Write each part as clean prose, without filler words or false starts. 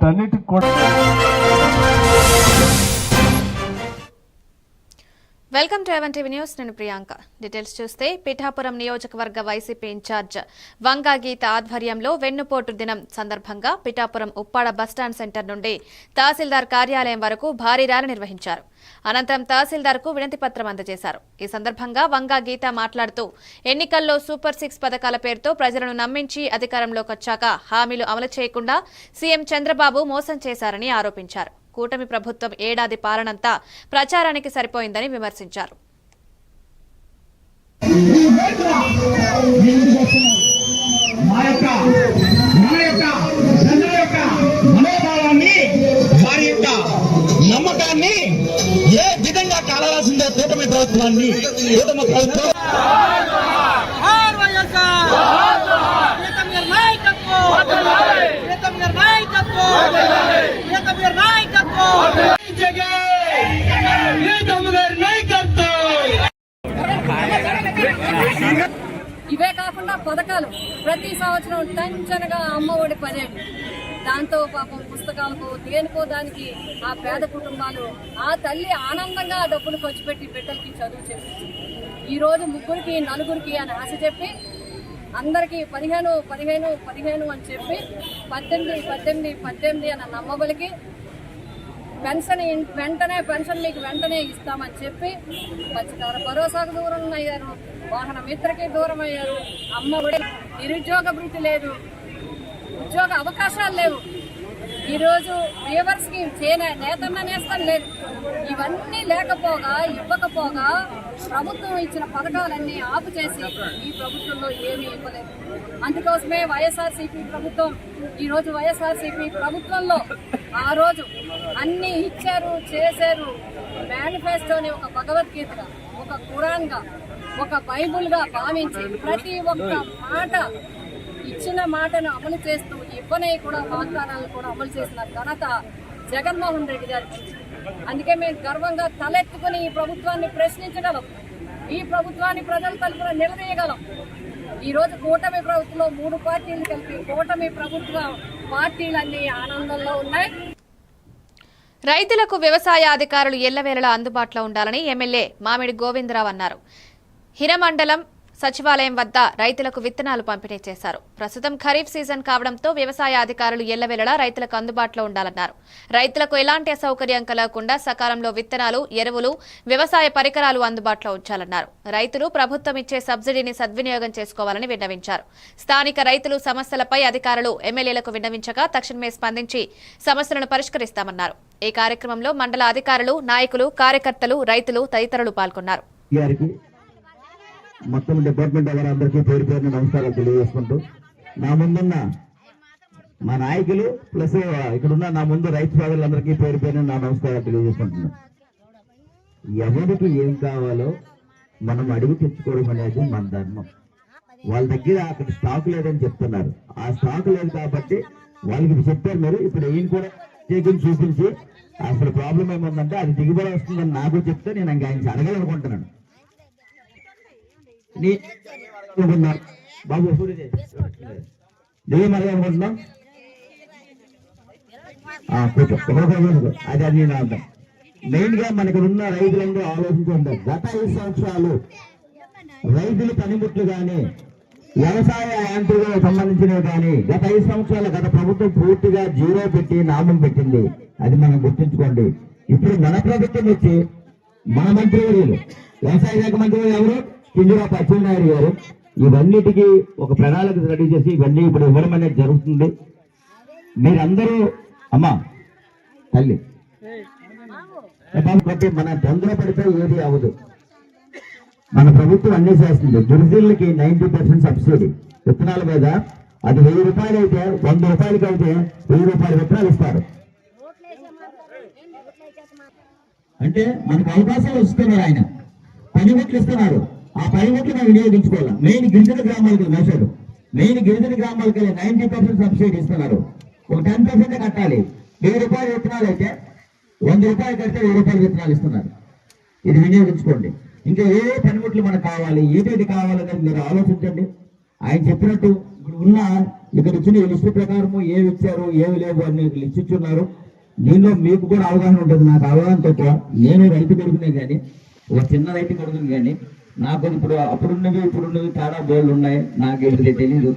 వాటన్నిటికి కూడా. Welcome to even TV news. నేను ప్రియాంక. డీటెయిల్స్ చూస్తే పిఠాపురం నియోజకవర్గ వైసీపీ ఇన్ఛార్జ్ వంగా గీత ఆధ్వర్యంలో వెన్నుపోటు దినం సందర్భంగా పిఠాపురం ఉప్పాడ బస్టాండ్ సెంటర్ నుండి తహసీల్దార్ కార్యాలయం వరకు భారీ ర్యాలీ నిర్వహించారు. అనంతరం తహసీల్దార్కు వినతి పత్రం అందజేశారు. ఈ సందర్భంగా వంగా గీత మాట్లాడుతూ ఎన్నికల్లో సూపర్ 6 పథకాల పేరుతో ప్రజలను నమ్మించి అధికారంలోకి వచ్చాక హామీలు అమలు చేయకుండా సీఎం చంద్రబాబు మోసం చేశారని ఆరోపించారు. కూటమి ప్రభుత్వం ఏడాది పాలనంతా ప్రచారానికి సరిపోయిందని విమర్శించారు. నమ్మకాన్ని ఏ విధంగా కాలరాసిందో కూటమి ప్రభుత్వాన్ని ఇవే కాకుండా పథకాలు ప్రతి సంవత్సరం టెన్షన్గా అమ్మఒడి 10 దాంతో పాపం పుస్తకాలకు దేనికో దానికి ఆ పేద కుటుంబాలు ఆ తల్లి ఆనందంగా ఆ డబ్బులు ఖర్చు పెట్టి బిడ్డలకి చదువు చెప్పింది. ఈ రోజు 3కి 4కి అని ఆశ చెప్పి అందరికీ 15 అని చెప్పి 18 అన్న నమ్మబలికి పెన్షన్ మీకు వెంటనే ఇస్తామని చెప్పి మత్స్యకార భరోసాకు దూరం అయ్యారు, వాహన మిత్రకి దూరం అయ్యారు, అమ్మఒడి నిరుద్యోగ భృతి లేదు, ఉద్యోగ అవకాశాలు లేవు. ఈరోజు వీవర్స్ కి నేతన్న నేస్తం లేదు. ఇవన్నీ ఇవ్వకపోగా ప్రభుత్వం ఇచ్చిన పథకాలన్నీ ఆపు చేసి ఈ ప్రభుత్వంలో ఏమీ ఇవ్వలేదు. అందుకోసమే వైఎస్ఆర్సీపీ ప్రభుత్వం ఈరోజు వైఎస్ఆర్సీపీ ప్రభుత్వంలో ఆ రోజు అన్ని ఇచ్చారు, చేశారు. మేనిఫెస్టోని ఒక భగవద్గీతగా, ఒక ఖురాన్గా, ఒక బైబుల్గా భావించి ప్రతి ఒక్క మాట ఇచ్చిన మాటను అమలు చేస్తూ ఇవ్వనే కూడా వాగ్దానాలను కూడా అమలు చేసిన ఘనత జగన్మోహన్ రెడ్డి గారికి. అందుకే మేము గర్వంగా తలెత్తుకుని ఈ ప్రభుత్వాన్ని ప్రశ్నించగలం, ఈ ప్రభుత్వాన్ని ప్రజల తరపున నిలదీయగలం. ఈరోజు కూటమి ప్రభుత్వంలో 3 పార్టీలు కలిపి కూటమి ప్రభుత్వ పార్టీలన్నీ ఆనందంలో ఉన్నాయి. రైతులకు వ్యవసాయ అధికారులు ఎల్లవేళలా అందుబాటులో ఉండాలని ఎమ్మెల్యే మామిడి గోవిందరావు అన్నారు. హిరమండలం సచివాలయం వద్ద రైతులకు విత్తనాలు పంపిణీ చేశారు. ప్రస్తుతం ఖరీఫ్ సీజన్ కావడంతో వ్యవసాయ అధికారులు ఎల్లవేళలా రైతులకు అందుబాటులో ఉండాలన్నారు. రైతులకు ఎలాంటి అసౌకర్యం కలగకుండా సకాలంలో విత్తనాలు, ఎరువులు, వ్యవసాయ పరికరాలు అందుబాటులో ఉంచాలన్నారు. రైతులు ప్రభుత్వం ఇచ్చే సబ్సిడీని సద్వినియోగం చేసుకోవాలని విన్నవించారు. స్థానిక రైతులు సమస్యలపై అధికారులు ఎమ్మెల్యేలకు విన్నవించగా తక్షణమే స్పందించి సమస్యలను పరిష్కరిస్తామన్నారు. ఈ కార్యక్రమంలో మండల అధికారులు, నాయకులు, కార్యకర్తలు, రైతులు తదితరులు పాల్గొన్నారు. మొత్తం డిపార్ట్మెంట్ అందరికీ పేరు పేరున నమస్కారాలు తెలియజేసుకుంటూ, నా ముందున్న మా నాయకులు ప్లస్ ఇక్కడున్న నా ముందు రైతు సోదరులందరికీ పేరు పేరున నా నమస్కారాలు తెలియజేసుకుంటున్నాను. ఎవరికి ఏం కావాలో మనం అడిగి తెచ్చుకోవడం అనేది మన ధర్మం. వాళ్ళ దగ్గర అక్కడ స్టాక్ లేదని చెప్తున్నారు. ఆ స్టాక్ లేదు కాబట్టి వాళ్ళకి చెప్పారు. మీరు ఇప్పుడు ఏం కూడా చూపించి అసలు ప్రాబ్లం ఏముందంటే అది దిగుబడి వస్తుందని నాకు చెప్తే నేను ఇంకా ఆయన అడగాలనుకుంటున్నాను. బాబు నువ్వేం అడగాలనుకుంటున్నావు? అది నేను అంటాం. మెయిన్ గా మనకు ఉన్న రైతులందరూ ఆలోచించుకుంటారు. గత 5 సంవత్సరాలు రైతుల పనిముట్లు కానీ వ్యవసాయ యాంత్రికలకు సంబంధించినవి కానీ గత 5 సంవత్సరాలు గత ప్రభుత్వం పూర్తిగా జీరో పెట్టి నామం పెట్టింది. అది మనం గుర్తుంచుకోండి. ఇప్పుడు మన ప్రభుత్వం వచ్చి మన మంత్రివర్యులు వ్యవసాయ శాఖ మంత్రి ఎవరు? కింజరాపు అచ్చెన్నాయుడు గారు ఇవన్నిటికీ ఒక ప్రణాళిక రెడీ చేసి ఇవన్నీ ఇప్పుడు ఇవ్వడం అనేది జరుగుతుంది. మీరందరూ అమ్మా తల్లి మన తొందర పడితే ఏది అవ్వదు. మన ప్రభుత్వం అన్ని చేస్తుంది. గిరిజనులకి 90% సబ్సిడీ విత్తనాల మీద. అది 1000 రూపాయలు అయితే 100 రూపాయలకి అయితే 1000 రూపాయల విత్తనాలు ఇస్తారు. అంటే మనకు అవకాశాలు ఇస్తున్నారు. ఆయన పనిముట్లు ఇస్తున్నారు. ఆ పనిముట్లు మనం వినియోగించుకోవాలి. మెయిన్ గిరిజన గ్రామాలకు మెషర్ మెయిన్ గిరిజన గ్రామాలకి 90% సబ్సిడీ ఇస్తున్నారు. ఒక 10% కట్టాలి. 1000 రూపాయల విత్తనాలు అయితే 100 రూపాయలు కడితే 1000 రూపాయల విత్తనాలు ఇస్తున్నారు. ఇది వినియోగించుకోండి. ఇంకా ఏ పనిముట్లు మనకు కావాలి, ఏదేది కావాలనేది మీరు ఆలోచించండి. ఆయన చెప్పినట్టు ఇప్పుడు ఉన్న ఇక్కడ ఇచ్చిన ఈ లిస్టు ప్రకారము ఏమి ఇచ్చారు ఏమి లేవు అని లిస్ట్ ఇచ్చున్నారు. దీనిలో మీకు కూడా అవగాహన ఉంటుంది. నాకు అవగాహన తక్కువ. నేను రైతు కొడుకునే కానీ ఒక చిన్న రైతు కొడుకుని కానీ నాకు ఇప్పుడు అప్పుడున్నవి ఇప్పుడున్నవి తేడా బోర్డులు ఉన్నాయి. నాకు ఇది తెలీదు.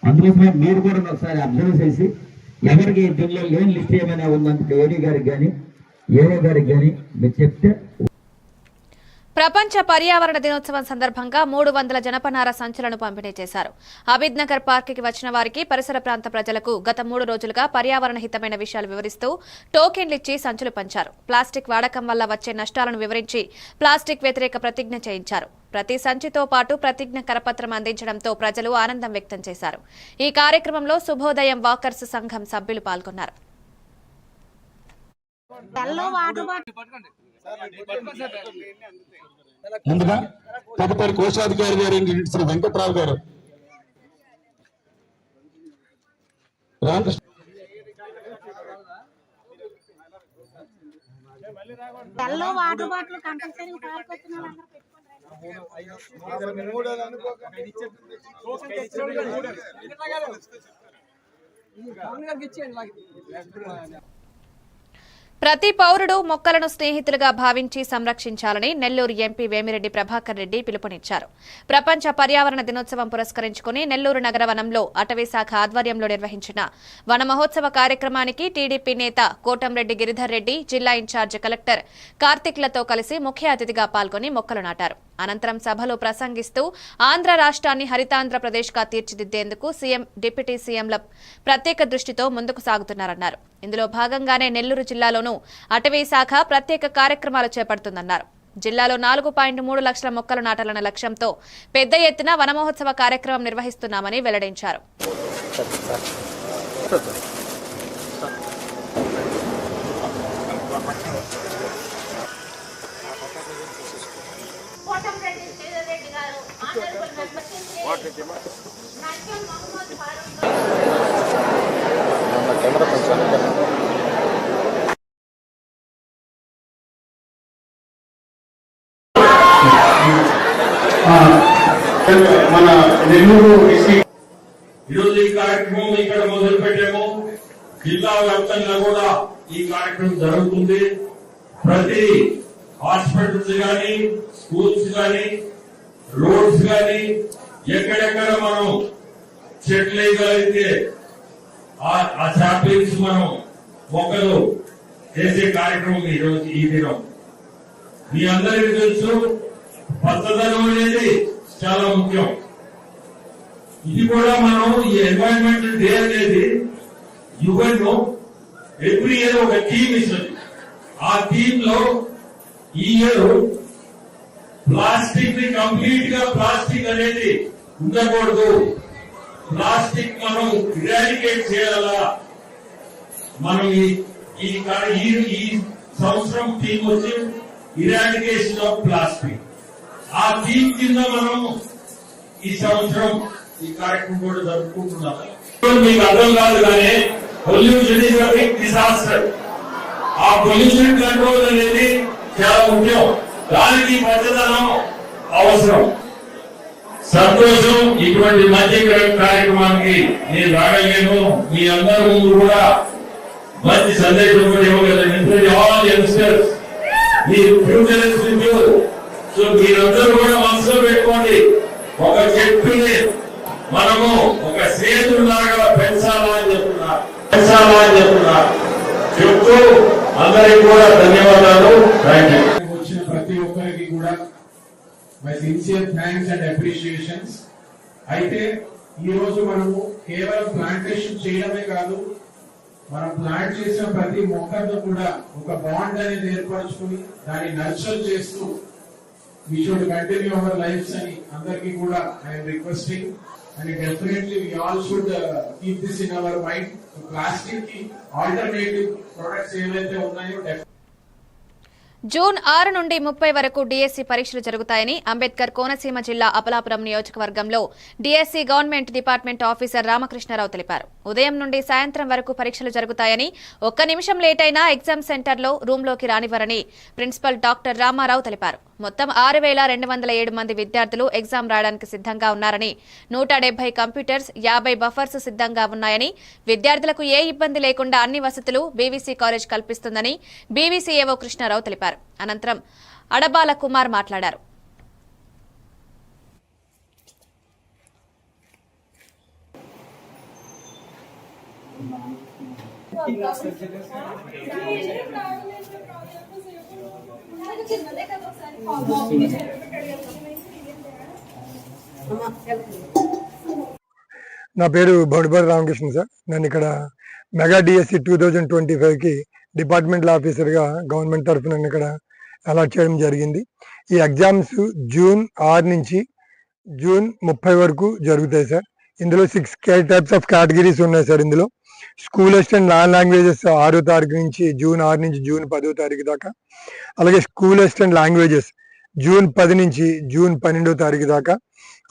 అందుకోసమే మీరు కూడా ఒకసారి అబ్జర్వ్ చేసి ఎవరికి దీనిలో లేని లిస్ట్ ఏమైనా ఉందంటే ఏడీ గారికి కానీ ఏఓ గారికి కానీ మీరు చెప్తే. ప్రపంచ పర్యావరణ దినోత్సవం సందర్భంగా 300 జనపనార సంచులను పంపిణీ చేశారు. అబిద్ నగర్ పార్క్ వచ్చిన వారికి పరిసర ప్రాంత ప్రజలకు గత 3 రోజులుగా పర్యావరణ హితమైన విషయాలు వివరిస్తూ టోకెన్లిచ్చి సంచులు పంచారు. ప్లాస్టిక్ వాడకం వల్ల వచ్చే నష్టాలను వివరించి ప్లాస్టిక్ వ్యతిరేక ప్రతిజ్ఞ చేయించారు. ప్రతి సంచితో పాటు ప్రతిజ్ఞ కరపత్రం అందించడంతో ప్రజలు ఆనందం వ్యక్తం చేశారు. ఈ కార్యక్రమంలో శుభోదయం వాకర్స్ సంఘం సభ్యులు పాల్గొన్నారు. ముందుగా తదుపరి కోశాధికారి గారు శ్రీ వెంకట్రావు గారు. రామకృష్ణ వాటర్ బాటిల్ కంపల్సరీ ప్రతి పౌరుడు మొక్కలను స్నేహితులుగా భావించి సంరక్షించాలని నెల్లూరు ఎంపీ వేమిరెడ్డి ప్రభాకర్ రెడ్డి పిలుపునిచ్చారు. ప్రపంచ పర్యావరణ దినోత్సవం పురస్కరించుకుని నెల్లూరు నగర వనంలో అటవీ శాఖ ఆధ్వర్యంలో నిర్వహించిన వన మహోత్సవ కార్యక్రమానికి టీడీపీ నేత కోటంరెడ్డి గిరిధర్ రెడ్డి, జిల్లా ఇన్ఛార్జ్ కలెక్టర్ కార్తిక్లతో కలిసి ముఖ్య అతిథిగా పాల్గొని మొక్కలు నాటారు. అనంతరం సభలో ప్రసంగిస్తూ ఆంధ్ర రాష్ట్రాన్ని హరితాంధ్రప్రదేశ్గా తీర్చిదిద్దేందుకు సీఎం, డిప్యూటీ సీఎంల ప్రత్యేక దృష్టితో ముందుకు సాగుతున్నారన్నారు. ఇందులో భాగంగానే నెల్లూరు జిల్లాలోనూ అటవీ శాఖ ప్రత్యేక కార్యక్రమాలు చేపడుతుందన్నారు. జిల్లాలో 4.3 లక్షల మొక్కలు నాటాలన్న లక్ష్యంతో పెద్ద ఎత్తున వనమహోత్సవ కార్యక్రమం నిర్వహిస్తున్నామని వెల్లడించారు. మన నెల్లూరు ఈరోజు ఈ కార్యక్రమం ఇక్కడ మొదలు పెట్టాము. జిల్లా వ్యాప్తంగా కూడా ఈ కార్యక్రమం జరుగుతుంది. ప్రతి హాస్పిటల్స్ గాని, స్కూల్స్ గాని, రోడ్స్ గాని ఎక్కడెక్కడ మనం చెట్లు వేయగలిగితే ఆ శాప్లింగ్స్ మనం మొక్కలు చేసే కార్యక్రమం ఈరోజు ఈ దినం. మీ అందరికీ తెలుసు, పచ్చదనం అనేది చాలా ముఖ్యం. ఇది కూడా మనం ఈ ఎన్వైరన్మెంటల్ డే అనేది యుఎన్ ఎవ్రీ ఇయర్ ఒక థీమ్ ఇస్తుంది. ఆ థీమ్ లో ఈ ఇయర్ ప్లాస్టిక్ ని కంప్లీట్ గా ప్లాస్టిక్ అనేది ఉండకూడదు, ప్లాస్టిక్ మనం ఇరాడికేట్ చేయాలా. మనం ఈ సంవత్సరం థీమ్ వచ్చి ఇరాడికేషన్ ఆఫ్ ప్లాస్టిక్. ఆ థీమ్ కింద మనం ఈ సంవత్సరం ఈ కార్యక్రమం కూడా జరుపుకుంటున్నాం. మీకు అర్థం కాదు కానీ pollution is a big disaster. ఆ పొల్యూషన్ కంట్రోల్ అనేది చాలా ముఖ్యం. దానికి పచ్చదనం అవసరం. సంతోషం, ఇటువంటి మంచి కార్యక్రమానికి నేను రాగలిగాను. మీ అందరి ముందు కూడా మంచి సందేశం కూడా ఇవ్వగలను. All youngsters, me future is with you. So మీరందరూ కూడా మనసులో పెట్టుకోండి, ఒక చెట్టుని మనము ఒక సేతులాగా పెంచాలని చెప్తున్నా చెప్తూ అందరికి కూడా ధన్యవాదాలు. వచ్చిన ప్రతి ఒక్కరికి కూడా my sincere thanks and appreciations. అయితే ఈ రోజు మనము కేవలం ప్లాంటేషన్ చేయడమే కాదు, మనం ప్లాంట్ చేసిన ప్రతి మొక్కతో కూడా ఒక బాండ్ అనేది ఏర్పరచుకుని దాన్ని నర్చర్ చేస్తూ we should continue our lives అని అందరికీ కూడా I am requesting, and definitely we all should keep this in our mind. So plastic కి alternative products ఏవైతే ఉన్నాయో జూన్ 6 నుండి 30 వరకు డీఎస్సీ పరీక్షలు జరుగుతాయని అంబేద్కర్ కోనసీమ జిల్లా అబలాపురం నియోజకవర్గంలో DSC government department officer Ramakrishnarao తెలిపారు. ఉదయం నుండి సాయంత్రం వరకు పరీక్షలు జరుగుతాయని, ఒక్క నిమిషం లేట్ అయినా ఎగ్జామ్ సెంటర్లో రూంలోకి రానివ్వరని ప్రిన్సిపల్ డాక్టర్ రామారావు తెలిపారు. మొత్తం 6,207 మంది విద్యార్థులు ఎగ్జామ్ రాయడానికి సిద్ధంగా ఉన్నారని, 170 కంప్యూటర్స్, 50 బఫర్స్ సిద్ధంగా ఉన్నాయని, విద్యార్థులకు ఏ ఇబ్బంది లేకుండా అన్ని వసతులు బీవీసీ కాలేజ్ కల్పిస్తుందని బీవీసీ ఏవో కృష్ణారావు తెలిపారు. అనంతరం అడబాల కుమార్ మాట్లాడారు. నా పేరు బౌడిపల్లి రామకృష్ణ సార్. నేను ఇక్కడ మెగా డిఎస్సి 2025కి డిపార్ట్మెంటల్ ఆఫీసర్గా గవర్నమెంట్ తరఫున ఇక్కడ అలాట్ చేయడం జరిగింది. ఈ ఎగ్జామ్స్ జూన్ 6 నుంచి జూన్ 30 వరకు జరుగుతాయి సార్. ఇందులో 6 టైప్స్ ఆఫ్ కేటగిరీస్ ఉన్నాయి సార్. ఇందులో స్కూల్ అసిస్టెంట్ నాన్ లాంగ్వేజెస్ 6వ తారీఖు నుంచి జూన్ 6 నుంచి జూన్ 10వ తారీఖు దాకా, అలాగే స్కూల్ అసిస్టెంట్ లాంగ్వేజెస్ జూన్ 10 నుంచి జూన్ 12వ తారీఖు దాకా,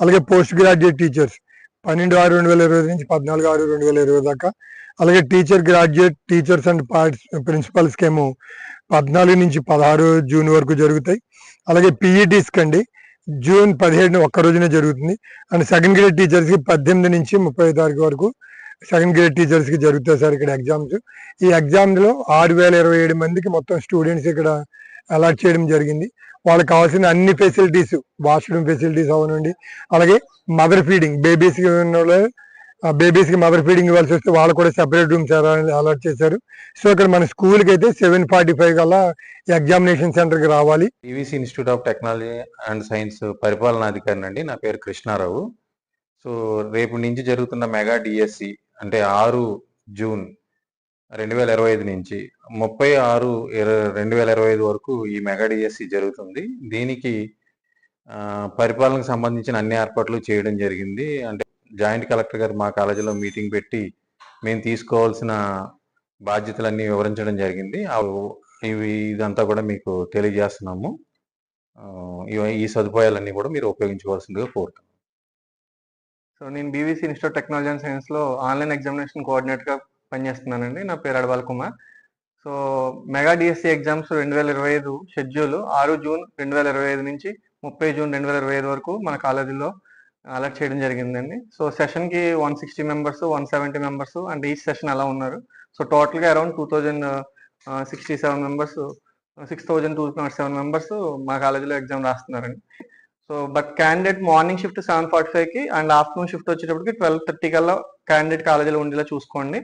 అలాగే పోస్ట్ గ్రాడ్యుయేట్ టీచర్స్ 12/6/2020 నుంచి 14/6/2020 దాకా, అలాగే టీచర్ గ్రాడ్యుయేట్ టీచర్స్ అండ్ ప్రిన్సిపల్స్కి ఏమో 14 నుంచి 16 జూన్ వరకు జరుగుతాయి. అలాగే పీఈటీస్ కండి జూన్ 17 ఒక్క రోజునే జరుగుతుంది. అండ్ సెకండ్ గ్రేడ్ టీచర్స్కి 18 నుంచి 30 తారీఖు వరకు సెకండ్ గ్రేడ్ టీచర్స్కి జరుగుతాయి సార్ ఇక్కడ ఎగ్జామ్స్. ఈ ఎగ్జామ్లో 6,027 మందికి మొత్తం స్టూడెంట్స్ ఇక్కడ అలాట్ చేయడం జరిగింది. వాళ్ళకి కావాల్సిన అన్ని ఫెసిలిటీస్, వాష్రూమ్ ఫెసిలిటీస్ అవనండి, అలాగే మదర్ ఫీడింగ్ బేబీస్కి మదర్ ఫీడింగ్ ఇవ్వాల్సి వస్తే వాళ్ళు కూడా సెపరేట్ రూమ్స్ అలాట్ చేశారు. సో ఇక్కడ మన స్కూల్కి అయితే 7:45 కల్లా ఎగ్జామినేషన్ సెంటర్కి రావాలి. BVC institute of technology and science పరిపాలనాధికారి అండి. నా పేరు కృష్ణారావు. సో రేపు నుంచి జరుగుతున్న మెగా డిఎస్సి అంటే 6 జూన్ 2025 నుంచి 30/6/2025 వరకు ఈ మెగా డిఎస్సి జరుగుతుంది. దీనికి పరిపాలనకు సంబంధించిన అన్ని ఏర్పాట్లు చేయడం జరిగింది. అంటే జాయింట్ కలెక్టర్ గారు మా కాలేజీలో మీటింగ్ పెట్టి మేము తీసుకోవాల్సిన బాధ్యతలన్నీ వివరించడం జరిగింది. ఇదంతా కూడా మీకు తెలియజేస్తున్నాము. ఈ సదుపాయాలన్నీ కూడా మీరు ఉపయోగించుకోవాల్సిందిగా కోరుతున్నాం. సో నేను బీవీసీ ఇన్స్టిట్యూట్ టెక్నాలజీ అండ్ సైన్స్లో ఆన్లైన్ ఎగ్జామినేషన్ కోఆర్డినేటర్గా పనిచేస్తున్నానండి. నా పేరు Adabal Kumar. So mega DSC exams 2025 schedule 6 June 2025 నుంచి 30 జూన్ 2025 వరకు మన కాలేజీలో అలర్ట్ చేయడం జరిగిందండి. సో సెషన్కి 160 మెంబర్స్, 170 మెంబర్స్ అండ్ ఈ సెషన్ అలా ఉన్నారు. సో టోటల్గా అరౌండ్ 2067 మెంబర్స్, 6207 మెంబర్స్ మా కాలేజీలో ఎగ్జామ్ రాస్తున్నారండి. So but candidate morning shift 7:45కి అండ్ ఆఫ్టర్నూన్ షిఫ్ట్ వచ్చేటప్పటికి 12:30 కల్లా క్యాండిడేట్ కాలేజీలో ఉండేలా చూసుకోండి.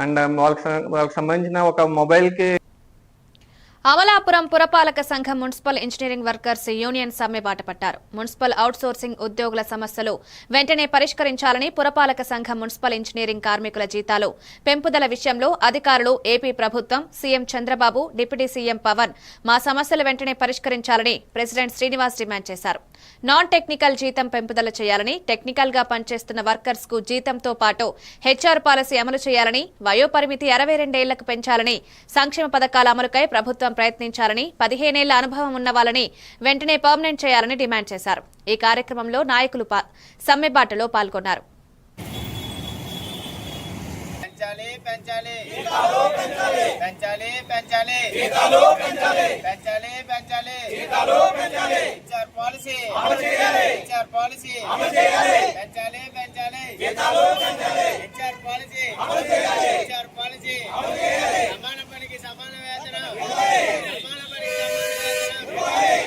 అండ్ వాళ్ళకి సంబంధించిన ఒక మొబైల్కి అమలాపురం పురపాలక సంఘం మున్సిపల్ ఇంజనీరింగ్ వర్కర్స్ యూనియన్ సమ్మె బాట పట్టారు. మున్సిపల్ అవుట్సోర్సింగ్ ఉద్యోగుల సమస్యలు వెంటనే పరిష్కరించాలని పురపాలక సంఘం మున్సిపల్ ఇంజనీరింగ్ కార్మికుల జీతాలు పెంపుదల విషయంలో అధికారులు, ఏపీ ప్రభుత్వం, CM Chandrababu, deputy CM Pawan మా సమస్యలు వెంటనే పరిష్కరించాలని ప్రెసిడెంట్ శ్రీనివాస్ డిమాండ్ చేశారు. నాన్ టెక్నికల్ జీతం పెంపుదల చేయాలని, టెక్నికల్ గా పనిచేస్తున్న వర్కర్స్ కు జీతంతో పాటు హెచ్ఆర్ పాలసీ అమలు చేయాలని, వయోపరిమితి 62 ఏళ్లకు పెంచాలని, సంక్షేమ పథకాల అమలుకై ప్రభుత్వం ప్రయత్నించాలని, 15 ఏళ్ల అనుభవం ఉన్న వాళ్ళని వెంటనే పర్మనెంట్ చేయాలని డిమాండ్ చేశారు. ఈ కార్యక్రమంలో నాయకులు సమ్మెబాటలో పాల్గొన్నారు.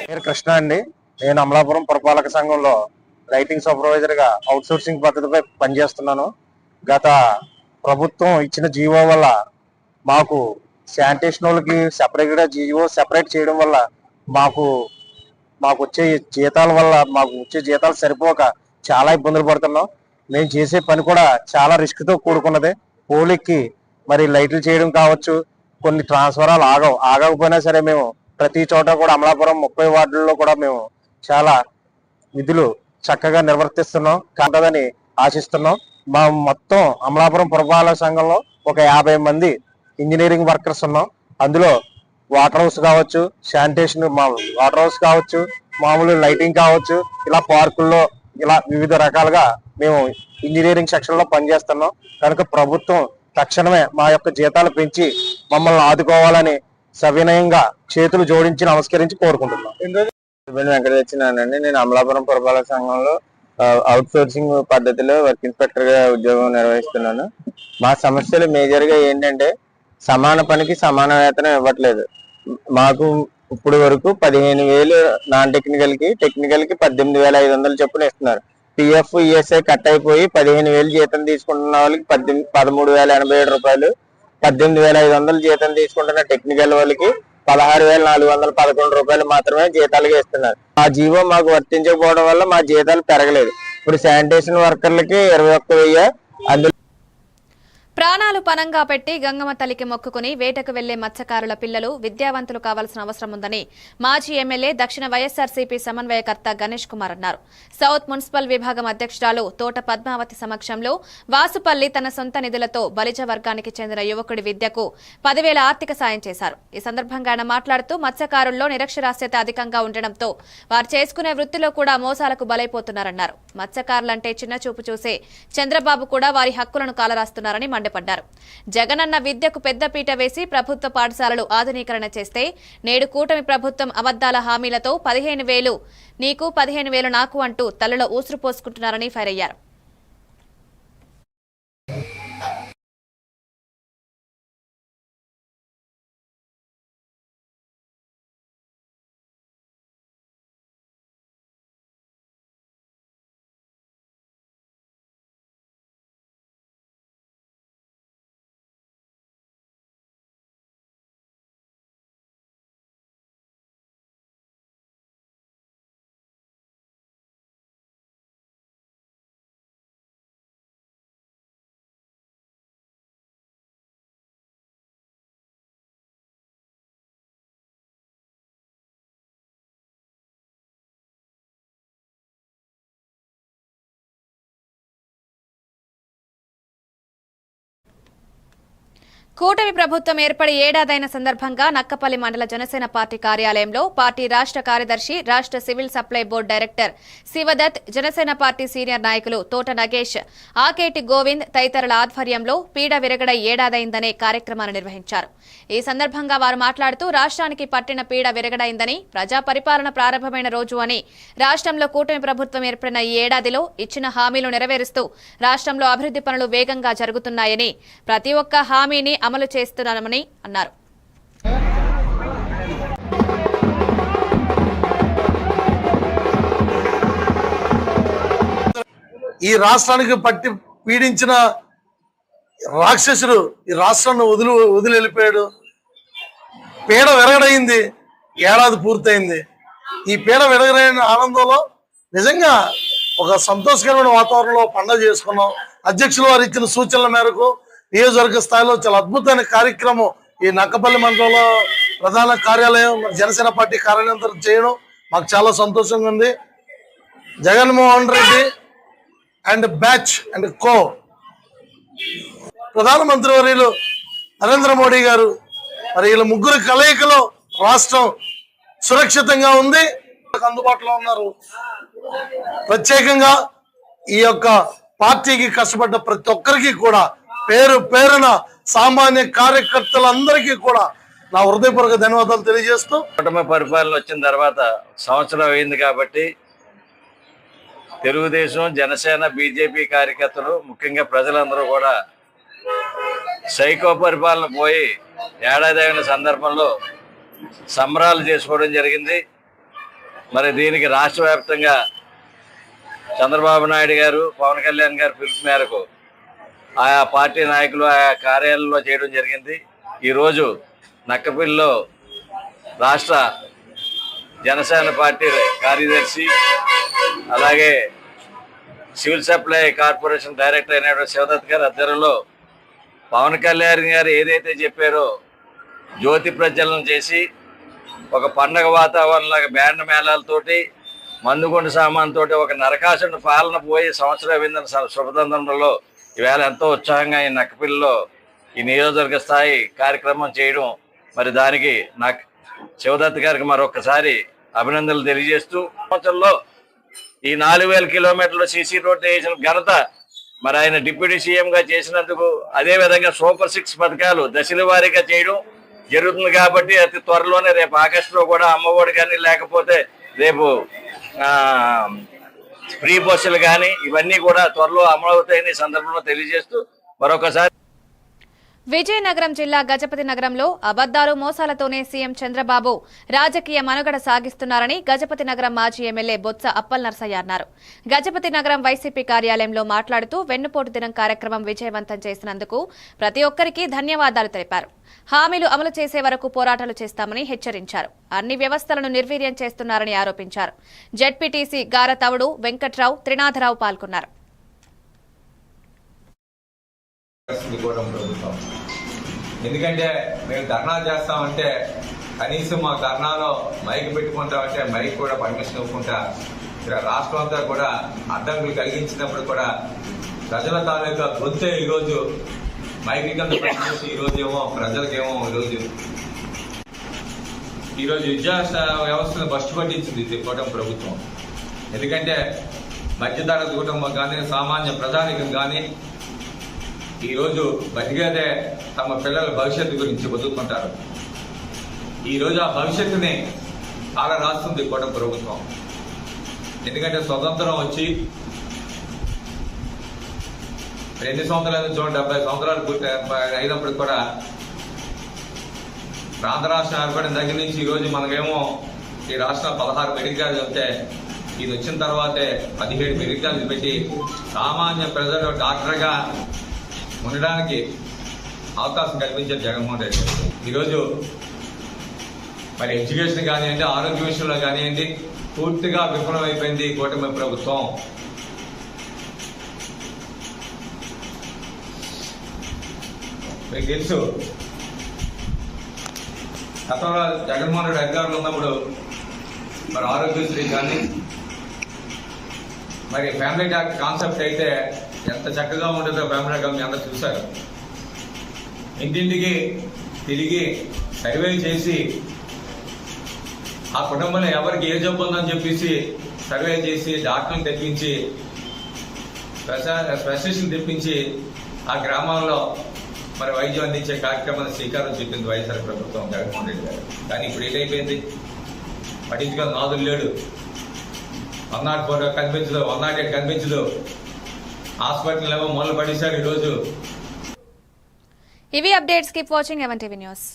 పేరు కృష్ణ అండి. నేను అమలాపురం పురపాలక సంఘంలో రైటింగ్ సూపర్వైజర్ గా అవుట్సోర్సింగ్ పద్ధతిపై పనిచేస్తున్నాను. గత ప్రభుత్వం ఇచ్చిన జీవో వల్ల మాకు శానిటేషన్ వాళ్ళకి సెపరేట్ గా జీవో సెపరేట్ చేయడం వల్ల మాకు వచ్చే జీతాల వల్ల మాకు వచ్చే జీతాలు సరిపోక చాలా ఇబ్బందులు పడుతున్నాం. మేము చేసే పని కూడా చాలా రిస్క్ తో కూడుకున్నది. పోలికి మరి లైట్లు చేయడం కావచ్చు, కొన్ని ట్రాన్స్ఫరాలు ఆగకపోయినా సరే మేము ప్రతి చోట కూడా అమలాపురం 30 వార్డుల్లో కూడా మేము చాలా విధులు చక్కగా నిర్వర్తిస్తున్నాం కాదని ఆశిస్తున్నాం. మా మొత్తం అమలాపురం పురపాలక సంఘంలో ఒక 50 మంది ఇంజనీరింగ్ వర్కర్స్ ఉన్నాం. అందులో వాటర్ హౌస్ కావచ్చు, శానిటేషన్ వాటర్ హౌస్ కావచ్చు, మామూలు లైటింగ్ కావచ్చు, ఇలా పార్కుల్లో ఇలా వివిధ రకాలుగా మేము ఇంజనీరింగ్ సెక్షన్ లో పనిచేస్తున్నాం. కనుక ప్రభుత్వం తక్షణమే మా యొక్క జీతాలు పెంచి మమ్మల్ని ఆదుకోవాలని సవినయంగా చేతులు జోడించి నమస్కరించి కోరుకుంటున్నాం. వెంకటేశ్వరానండి. నేను అమలాపురం పురపాలక సంఘంలో అవుట్ సోర్సింగ్ పద్ధతిలో వర్క్ ఇన్స్పెక్టర్ గా ఉద్యోగం నిర్వహిస్తున్నాను. మా సమస్యలు మేజర్ గా ఏంటంటే సమాన పనికి సమాన వేతనం ఇవ్వట్లేదు. మాకు ఇప్పుడు వరకు 15,000 నాన్ టెక్నికల్ కి, టెక్నికల్ కి 18,500 చొప్పున ఇస్తున్నారు. పిఎఫ్ ఈఎస్ఐ కట్ అయిపోయి 15,000 జీతం తీసుకుంటున్న వాళ్ళకి 13,087 రూపాయలు, 18,500 జీతం తీసుకుంటున్న టెక్నికల్ వాళ్ళకి 16,411 రూపాయలు మాత్రమే జీతాలుగా ఇస్తున్నారు. ఆ జీవో మాకు వర్తించకపోవడం వల్ల మా జీతాలు పెరగలేదు. ఇప్పుడు శానిటేషన్ వర్కర్లకి 21,000, అందులో ప్రాణాలు పనంగా పెట్టి గంగమ్మ తల్లికి మొక్కుకుని వేటకు వెళ్లే మత్స్యకారుల పిల్లలు విద్యావంతులు కావాల్సిన అవసరం ఉందని మాజీ ఎమ్మెల్యే దక్షిణ వైఎస్సార్సీపీ సమన్వయకర్త గణేష్ కుమార్ అన్నారు. సౌత్ మున్సిపల్ విభాగం అధ్యక్షురాలు తోట పద్మావతి సమక్షంలో వాసుపల్లి తన సొంత నిధులతో బలిజ వర్గానికి చెందిన యువకుడి విద్యకు 10,000 ఆర్థిక సాయం చేశారు. ఈ సందర్భంగా ఆయన మాట్లాడుతూ మత్స్యకారుల్లో నిరక్షరాస్యత అధికంగా ఉండడంతో వారు చేసుకునే వృత్తిలో కూడా మోసాలకు బలైపోతున్నారన్నారు. మత్స్యకారులంటే చిన్నచూపు చూసే చంద్రబాబు కూడా వారి హక్కులను కాలరాస్తున్నారని మండిపడ్డారు. జగనన్న విద్యకు పెద్దపీట వేసి ప్రభుత్వ పాఠశాలలు ఆధునీకరణ చేస్తే నేడు కూటమి ప్రభుత్వం అబద్దాల హామీలతో 15,000 నీకు 15,000 నాకు అంటూ తలలో ఊసురు పోసుకుంటున్నారని ఫైర్ అయ్యారు. కూటమి ప్రభుత్వం ఏర్పడి ఏడాదైన సందర్భంగా నక్కపల్లి మండల జనసేన పార్టీ కార్యాలయంలో పార్టీ రాష్ట్ర కార్యదర్శి, రాష్ట్ర civil supply board director Shivdatt, Janasena party senior నాయకులు తోట నగేష్, ఆకేటి గోవింద్ తదితరుల ఆధ్వర్యంలో పీడ విరగడ ఏడాదైందనే కార్యక్రమాన్ని నిర్వహించారు. ఈ సందర్భంగా వారు మాట్లాడుతూ రాష్ట్రానికి పట్టిన పీడ విరగడైందని, ప్రజా పరిపాలన ప్రారంభమైన రోజు అని, రాష్ట్రంలో కూటమి ప్రభుత్వం ఏర్పడిన ఈ ఏడాదిలో ఇచ్చిన హామీలు నెరవేరుస్తూ రాష్ట్రంలో అభివృద్ధి పనులు వేగంగా జరుగుతున్నాయని, ప్రతి ఒక్క హామీని అమలు చేస్తున్నామని అన్నారు. ఈ రాష్ట్రానికి పట్టి పీడించిన రాక్షసుడు ఈ రాష్ట్రాన్ని వదిలి వెళ్ళిపోయాడు. పీడ విరగడైంది, ఏడాది పూర్తయింది. ఈ పీడ విరగడైన ఆనందంలో నిజంగా ఒక సంతోషకరమైన వాతావరణంలో పండుగ చేసుకున్నాం. అధ్యక్షుల వారు ఇచ్చిన సూచనల మేరకు నియోజకవర్గ స్థాయిలో చాలా అద్భుతమైన కార్యక్రమం ఈ నక్కపల్లి మండలంలో ప్రధాన కార్యాలయం జనసేన పార్టీ కార్యాలయం తరఫు చేయడం మాకు చాలా సంతోషంగా ఉంది. Jaganmohan Reddy and batch and co ప్రధానమంత్రి వర్యులు నరేంద్ర మోడీ గారు, మరి వీళ్ళ ముగ్గురు కలయికలో రాష్ట్రం సురక్షితంగా ఉంది, అందుబాటులో ఉన్నారు. ప్రత్యేకంగా ఈ యొక్క పార్టీకి కష్టపడ్డ ప్రతి ఒక్కరికి కూడా పేరు పేరున సామాన్య కార్యకర్తలందరికీ కూడా నా హృదయపూర్వక ధన్యవాదాలు తెలియజేస్తూ, కూటమి పరిపాలన వచ్చిన తర్వాత సంవత్సరం అయింది కాబట్టి తెలుగుదేశం, జనసేన, బీజేపీ కార్యకర్తలు ముఖ్యంగా ప్రజలందరూ కూడా సైకో పరిపాలన పోయి ఏడాది అయిన సందర్భంలో సంబరాలు చేసుకోవడం జరిగింది. మరి దీనికి రాష్ట్ర వ్యాప్తంగా చంద్రబాబు నాయుడు గారు, పవన్ కళ్యాణ్ గారి పిలుపు మేరకు ఆయా పార్టీ నాయకులు ఆయా కార్యాలయంలో చేయడం జరిగింది. ఈరోజు నక్కపల్లిలో రాష్ట్ర జనసేన పార్టీ కార్యదర్శి, అలాగే సివిల్ సప్లై కార్పొరేషన్ డైరెక్టర్ అయినటువంటి శివదత్ గారి ఆధ్వర్యంలో పవన్ కళ్యాణ్ గారు ఏదైతే చెప్పారో జ్యోతి ప్రజ్వలనం చేసి ఒక పండగ వాతావరణంలాగా బ్యాండ్ మేళాలతోటి, మందుగుండు సామాన్తో ఒక నరకాసుని పాలన పోయి సంవత్సరం అయిందన్న శుభతంత్రంలో ఈవేళ ఎంతో ఉత్సాహంగా ఈ నక్కపల్లిలో ఈ నియోజకవర్గ స్థాయి కార్యక్రమం చేయడం, మరి దానికి శివదత్ గారికి మరొకసారి అభినందనలు తెలియజేస్తూ సంవత్సరంలో ఈ 4000 కిలోమీటర్లు సీసీ రోడ్డు వేసిన ఘనత మరి ఆయన డిప్యూటీ సీఎం గా చేసినందుకు, అదే విధంగా సూపర్ 6 పథకాలు దశల వారీగా చేయడం జరుగుతుంది. కాబట్టి అతి త్వరలోనే రేపు ఆగస్టులో కూడా అమ్మఒడి కానీ లేకపోతే రేపు ఫ్రీ బస్సులు కానీ ఇవన్నీ కూడా త్వరలో అమలవుతాయని సందర్భంలో తెలియజేస్తూ మరొకసారి విజయనగరం జిల్లా గజపతి నగరంలో అబద్దాలు మోసాలతోనే సీఎం చంద్రబాబు రాజకీయ మనుగడ సాగిస్తున్నారని గజపతి నగరం మాజీ ఎమ్మెల్యే బొత్స అప్పల్ నర్సయ్య అన్నారు. గజపతి నగరం వైసీపీ కార్యాలయంలో మాట్లాడుతూ వెన్నుపోటు దినం కార్యక్రమం విజయవంతం చేసినందుకు ప్రతి ఒక్కరికి ధన్యవాదాలు తెలిపారు. హామీలు అమలు చేసే వరకు పోరాటాలు చేస్తామని హెచ్చరించారు. అన్ని వ్యవస్థలను నిర్వీర్యం చేస్తున్నారని ఆరోపించారు. జెడ్పీటీసీ గారతవుడు వెంకట్రావు, త్రినాథరావు పాల్గొన్నారు. ఎందుకంటే మేము ధర్నా చేస్తామంటే కనీసం మా ధర్నాలో మైక్ పెట్టుకుంటామంటే మైక్ కూడా పర్మిషన్ ఇవ్వకుండా ఇక్కడ రాష్ట్రం అంతా కూడా అడ్డంకులు కలిగించినప్పుడు కూడా ప్రజల తాలూకా గొంతే ఈరోజు మైక్ కింద పనిచేసి ఈరోజేమో ప్రజలకేమో ఈరోజు విద్యా వ్యవస్థను బస్టు పట్టించింది కూటమి ప్రభుత్వం. ఎందుకంటే మధ్యతరగతి కుటుంబం కానీ సామాన్య ప్రజానికం కానీ ఈరోజు బతికేదే తమ పిల్లల భవిష్యత్తు గురించి బతుకుంటారు. ఈరోజు ఆ భవిష్యత్తుని చాలా రాస్తుంది కూటమి ప్రభుత్వం. ఎందుకంటే స్వతంత్రం వచ్చి 2 సంవత్సరాల నుంచి 70 సంవత్సరాలు పూర్తి అయినప్పుడు కూడా ప్రాంత రాష్ట్రం ఏర్పడిన దగ్గర నుంచి ఈరోజు మనకేమో ఈ రాష్ట్రం 16 మెడికల్ కాలేజీలు వస్తే ఇది వచ్చిన తర్వాతే 17 మెడికల్ కాలేజీలు పెట్టి సామాన్య ప్రజలు డాక్టర్గా ఉండడానికి అవకాశం కల్పించారు జగన్మోహన్ రెడ్డి. ఈరోజు మరి ఎడ్యుకేషన్ కానివ్వండి, ఆరోగ్య విషయంలో కానివ్వండి పూర్తిగా విఫలమైపోయింది కూటమి ప్రభుత్వం. మీకు తెలుసు గతంలో జగన్మోహన్ రెడ్డి అధికారులు ఉన్నప్పుడు మరి ఆరోగ్యశ్రీ కానీ మరి ఫ్యామిలీ డాక్టర్ కాన్సెప్ట్ అయితే ఎంత చక్కగా ఉండదో ఫ్యామిలీ డాక్టర్ అందరూ చూశారు. ఇంటింటికి తిరిగి సర్వే చేసి ఆ కుటుంబంలో ఎవరికి ఏ జబ్బు ఉందని చెప్పేసి సర్వే చేసి డాక్టర్ని తెప్పించి స్పెషలిస్ట్ని తెప్పించి ఆ గ్రామాల్లో మరి వైద్యం అందించే కార్యక్రమాన్ని శ్రీకారం చెప్పింది వైఎస్ఆర్ ప్రభుత్వం జగన్మోహన్ రెడ్డి గారు. కానీ ఇప్పుడు ఏదైపోయింది, పట్టించుకొని నాదులు లేడు. 104 కనిపించదు, 108 కనిపించదు. హాస్పిటల్ ఏమో మొదలు పడేశారు ఈరోజు. ఇవి updates. Keep watching MNTV news.